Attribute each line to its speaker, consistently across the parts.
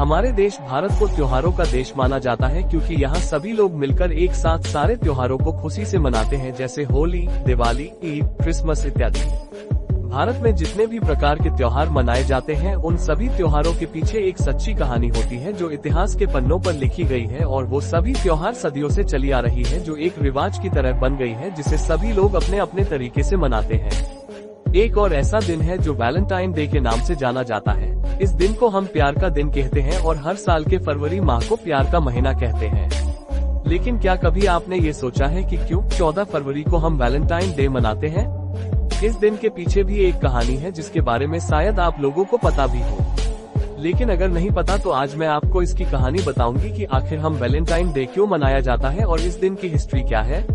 Speaker 1: हमारे देश भारत को त्योहारों का देश माना जाता है क्योंकि यहाँ सभी लोग मिलकर एक साथ सारे त्योहारों को खुशी से मनाते हैं, जैसे होली, दिवाली, ईद, क्रिसमस इत्यादि। भारत में जितने भी प्रकार के त्योहार मनाए जाते हैं उन सभी त्योहारों के पीछे एक सच्ची कहानी होती है जो इतिहास के पन्नों पर लिखी गई है, और वो सभी त्योहार सदियों से चली आ रही है, जो एक रिवाज की तरह बन गई है जिसे सभी लोग अपने अपने तरीके से मनाते हैं। एक और ऐसा दिन है जो वैलेंटाइन डे के नाम से जाना जाता है। इस दिन को हम प्यार का दिन कहते हैं और हर साल के फरवरी माह को प्यार का महीना कहते हैं। लेकिन क्या कभी आपने ये सोचा है कि क्यों 14 फरवरी को हम वैलेंटाइन डे मनाते हैं? इस दिन के पीछे भी एक कहानी है जिसके बारे में शायद आप लोगों को पता भी हो, लेकिन अगर नहीं पता तो आज मैं आपको इसकी कहानी बताऊंगी कि आखिर हम वैलेंटाइन डे क्यों मनाया जाता है और इस दिन की हिस्ट्री क्या है।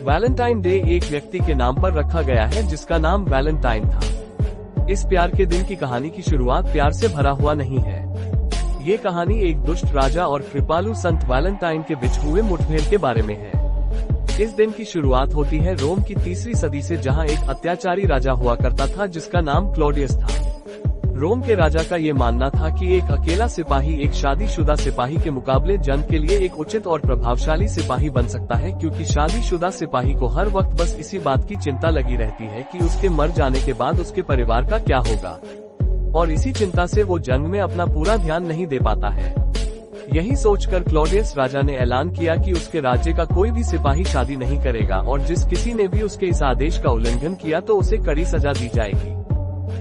Speaker 1: वैलेंटाइन डे एक व्यक्ति के नाम पर रखा गया है जिसका नाम वैलेंटाइन था। इस प्यार के दिन की कहानी की शुरुआत प्यार से भरा हुआ नहीं है। ये कहानी एक दुष्ट राजा और कृपालु संत वैलेंटाइन के बीच हुए मुठभेड़ के बारे में है। इस दिन की शुरुआत होती है रोम की 3री सदी से, जहां एक अत्याचारी राजा हुआ करता था जिसका नाम क्लॉडियस था। रोम के राजा का ये मानना था कि एक अकेला सिपाही एक शादीशुदा सिपाही के मुकाबले जंग के लिए एक उचित और प्रभावशाली सिपाही बन सकता है, क्योंकि शादीशुदा सिपाही को हर वक्त बस इसी बात की चिंता लगी रहती है कि उसके मर जाने के बाद उसके परिवार का क्या होगा, और इसी चिंता से वो जंग में अपना पूरा ध्यान नहीं दे पाता है। यही सोचकर क्लॉडियस राजा ने ऐलान किया कि उसके राज्य का कोई भी सिपाही शादी नहीं करेगा, और जिस किसी ने भी उसके इस आदेश का उल्लंघन किया तो उसे कड़ी सजा दी जाएगी।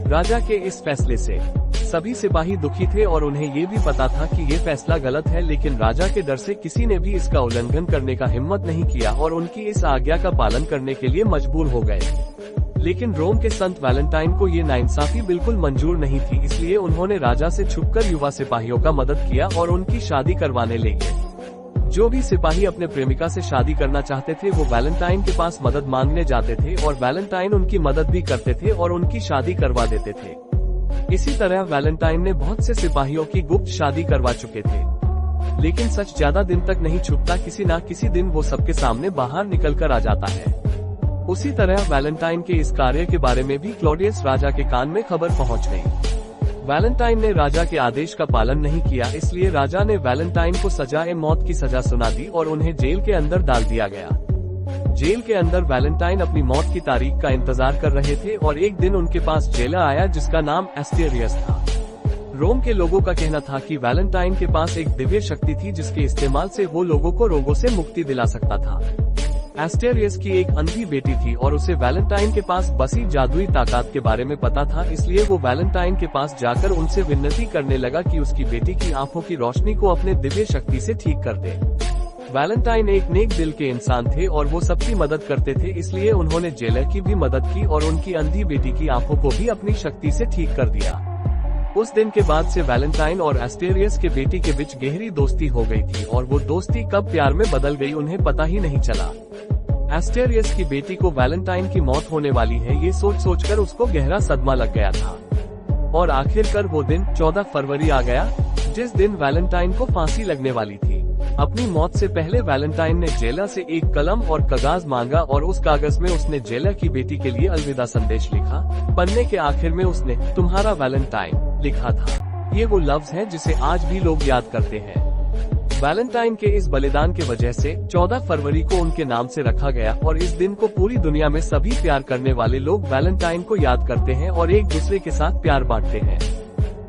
Speaker 1: राजा के इस फैसले से सभी सिपाही दुखी थे और उन्हें ये भी पता था कि ये फैसला गलत है, लेकिन राजा के डर से किसी ने भी इसका उल्लंघन करने का हिम्मत नहीं किया और उनकी इस आज्ञा का पालन करने के लिए मजबूर हो गए। लेकिन रोम के संत वैलेंटाइन को ये नाइंसाफी बिल्कुल मंजूर नहीं थी, इसलिए उन्होंने राजा से छुपकर युवा सिपाहियों का मदद किया और उनकी शादी करवाने लगे। जो भी सिपाही अपने प्रेमिका से शादी करना चाहते थे वो वैलेंटाइन के पास मदद मांगने जाते थे, और वैलेंटाइन उनकी मदद भी करते थे और उनकी शादी करवा देते थे। इसी तरह वैलेंटाइन ने बहुत से सिपाहियों की गुप्त शादी करवा चुके थे, लेकिन सच ज्यादा दिन तक नहीं छुपता, किसी न किसी दिन वो सबके सामने बाहर निकल कर आ जाता है। उसी तरह वैलेंटाइन के इस कार्य के बारे में भी क्लॉडियस राजा के कान में खबर पहुंच गई। वैलेंटाइन ने राजा के आदेश का पालन नहीं किया, इसलिए राजा ने वैलेंटाइन को सजाए मौत की सजा सुना दी और उन्हें जेल के अंदर डाल दिया गया। जेल के अंदर वैलेंटाइन अपनी मौत की तारीख का इंतजार कर रहे थे और एक दिन उनके पास जेलर आया जिसका नाम एस्टेरियस था। रोम के लोगों का कहना था कि वैलेंटाइन के पास एक दिव्य शक्ति थी जिसके इस्तेमाल से वो लोगों को रोगों से मुक्ति दिला सकता था। एस्टेरियस की एक अंधी बेटी थी और उसे वैलेंटाइन के पास बसी जादुई ताकत के बारे में पता था, इसलिए वो वैलेंटाइन के पास जाकर उनसे विनती करने लगा कि उसकी बेटी की आंखों की रोशनी को अपने दिव्य शक्ति से ठीक कर दे। वैलेंटाइन एक नेक दिल के इंसान थे और वो सबकी मदद करते थे, इसलिए उन्होंने जेलर की भी मदद की और उनकी अंधी बेटी की आंखों को भी अपनी शक्ति से ठीक कर दिया। उस दिन के बाद से वैलेंटाइन और एस्टेरियस के बेटी के बीच गहरी दोस्ती हो गई थी, और वो दोस्ती कब प्यार में बदल गई उन्हें पता ही नहीं चला। एस्टेरियस की बेटी को वैलेंटाइन की मौत होने वाली है ये सोचकर उसको गहरा सदमा लग गया था, और आखिरकार वो दिन 14 फरवरी आ गया जिस दिन वैलेंटाइन को फांसी लगने वाली थी। अपनी मौत से पहले वैलेंटाइन ने जेलर से एक कलम और कागज मांगा और उस कागज में उसने जेलर की बेटी के लिए अलविदा संदेश लिखा। पन्ने के आखिर में उसने तुम्हारा वैलेंटाइन लिखा था। ये वो लफ्ज है जिसे आज भी लोग याद करते हैं। वैलेंटाइन के इस बलिदान के वजह से 14 फरवरी को उनके नाम से रखा गया, और इस दिन को पूरी दुनिया में सभी प्यार करने वाले लोग वैलेंटाइन को याद करते हैं और एक दूसरे के साथ प्यार बांटते हैं।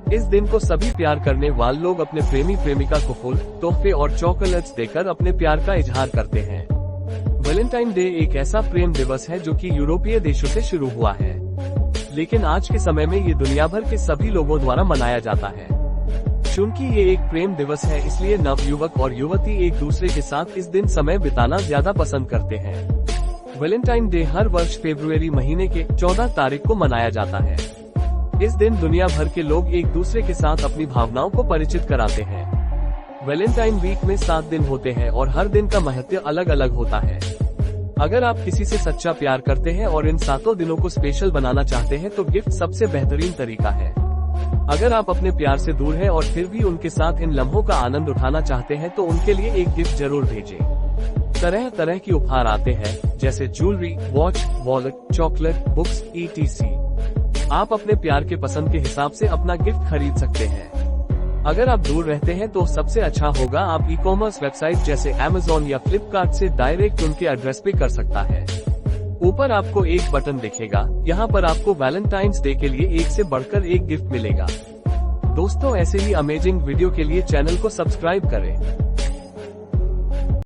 Speaker 1: इस दिन को सभी प्यार करने वाले लोग अपने प्रेमी प्रेमिका को फूल, तोहफे और चॉकलेट्स देकर अपने प्यार का इजहार करते हैं। वैलेंटाइन डे एक ऐसा प्रेम दिवस है जो कि यूरोपीय देशों से शुरू हुआ है, लेकिन आज के समय में ये दुनिया भर के सभी लोगों द्वारा मनाया जाता है। चूंकि ये एक प्रेम दिवस है, इसलिए नवयुवक और युवती एक दूसरे के साथ इस दिन समय बिताना ज्यादा पसंद करते हैं। वैलेंटाइन डे हर वर्ष फरवरी महीने के 14 तारीख को मनाया जाता है। इस दिन दुनिया भर के लोग एक दूसरे के साथ अपनी भावनाओं को परिचित कराते हैं। वैलेंटाइन वीक में 7 दिन होते हैं और हर दिन का महत्व अलग अलग होता है। अगर आप किसी से सच्चा प्यार करते हैं और इन 7 दिनों को स्पेशल बनाना चाहते हैं तो गिफ्ट सबसे बेहतरीन तरीका है। अगर आप अपने प्यार से दूर हैं और फिर भी उनके साथ इन लम्हों का आनंद उठाना चाहते हैं तो उनके लिए एक गिफ्ट जरूर भेजें। तरह तरह की उपहार आते हैं, जैसे jewellery, watch, wallet, chocolate, books, etc। आप अपने प्यार के पसंद के हिसाब से अपना गिफ्ट खरीद सकते हैं। अगर आप दूर रहते हैं तो सबसे अच्छा होगा आप ई कॉमर्स वेबसाइट जैसे Amazon या Flipkart से डायरेक्ट उनके एड्रेस पे कर सकता है। ऊपर आपको एक बटन दिखेगा, यहाँ पर आपको वैलेंटाइंस डे के लिए एक से बढ़कर एक गिफ्ट मिलेगा। दोस्तों, ऐसे ही अमेजिंग वीडियो के लिए चैनल को सब्सक्राइब करें।